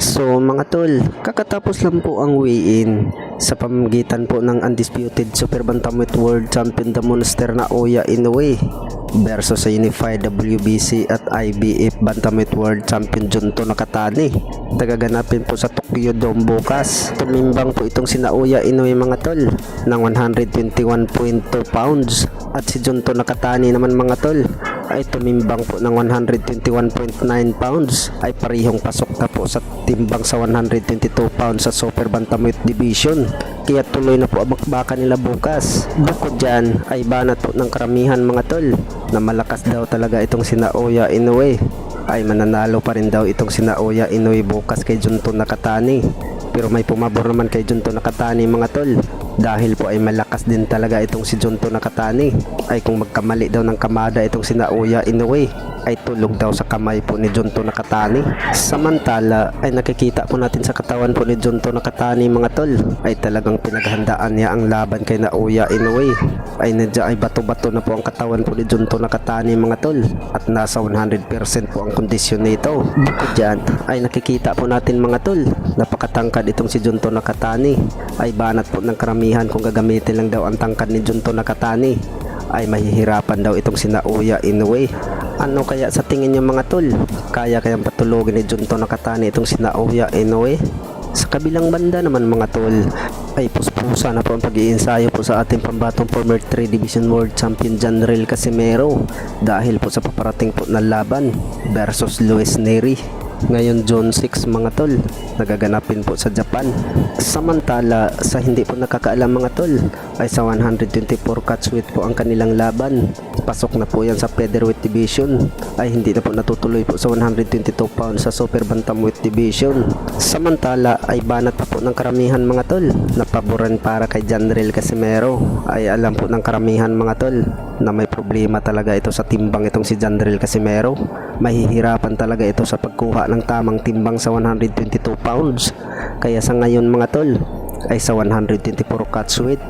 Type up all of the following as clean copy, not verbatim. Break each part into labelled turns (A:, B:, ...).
A: So mga tol, kakatapos lang po ang weigh-in sa pamamagitan po ng undisputed Super Bantamweight World Champion The Monster na Naoya Inoue versus sa Unified WBC at IBF Bantamweight World Champion Junto Nakatani. Tagaganapin po sa Tokyo Dome bukas. Tumimbang po itong si Naoya Inoue mga tol ng 121.2 pounds at si Junto Nakatani naman mga tol ay tumimbang po ng 121.9 pounds ay parihong pasok na po sa timbang sa 122 pounds sa Super Bantamweight Division. Kaya tuloy na po ang bakbakan nila bukas. Bukod dyan ay banat po ng karamihan mga tol na malakas daw talaga itong si Naoya Inoue. Ay mananalo pa rin daw itong si Naoya Inoue bukas kay Junto Nakatani. Pero may pumabor naman kay Junto Nakatani mga tol dahil po ay malakas din talaga itong si Junto Nakatani. Ay kung magkamali daw ng kamada itong si Naoya Inoue ay tulog daw sa kamay po ni Junto Nakatani. Samantala ay nakikita po natin sa katawan po ni Junto Nakatani mga tol ay talagang pinaghandaan niya ang laban kay Naoya Inoue. Ay nadya ay bato-bato na po ang katawan po ni Junto Nakatani mga tol at nasa 100% po ang kondisyon nito. Bukod dyan ay nakikita po natin mga tol napakatangkad itong si Junto Nakatani. Ay banat po ng karamihan kung gagamitin lang daw ang tangkad ni Junto Nakatani ay mahihirapan daw itong si Naoya Inoue. Ano kaya sa tingin niyo mga tol? Kayang patulogin ni Junto Nakatani itong si Naoya Inoue? Sa kabilang banda naman mga tol ay puspusa na po ang pag-iinsayo po sa ating pambatong former 3 Division World Champion Janrell Casimero dahil po sa paparating po na laban versus Luis Nery ngayon June 6 mga tol, nagaganapin po sa Japan. Samantala sa hindi po nakakaalam mga tol ay sa 124 catchweight po ang kanilang laban. Pasok na po yan sa featherweight division ay hindi na po natutuloy po sa 122 pounds sa Super Bantamweight division. Samantala ay banat pa po ng karamihan mga tol na paboran para kay Janrell Casimero. Ay alam po ng karamihan mga tol na may problema talaga ito sa timbang itong si Janrell Casimero. Mahihirapan talaga ito sa pagkuha ng tamang timbang sa 122 pounds. Kaya sa ngayon mga tol ay sa 124 catchweight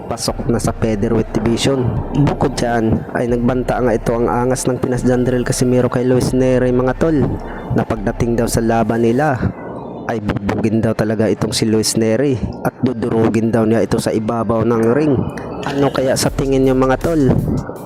A: pasok na sa featherweight division. Bukod dyan ay nagbanta nga ito ang angas ng Pinas Janrell Casimero kay Luis Nery mga tol na pagdating daw sa laban nila ay bubugin daw talaga itong si Luis Nery at dudurugin daw niya ito sa ibabaw ng ring. Ano kaya sa tingin niyo mga tol?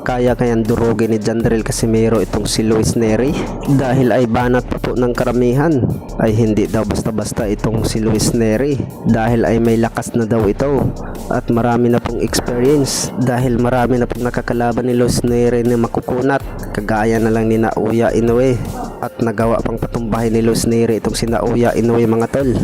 A: Kayang durugin ni Janrell Casimero itong si Luis Nery? Dahil ay banat pa po ng karamihan ay hindi daw basta-basta itong si Luis Nery dahil ay may lakas na daw ito at marami na pong experience dahil marami na pong nakakalaban ni Luis Nery na makukunat kagaya na lang ni Naoya Inoue at nagawa pang patumbahin ni Luis Nery itong si Naoya Inoue mga tol.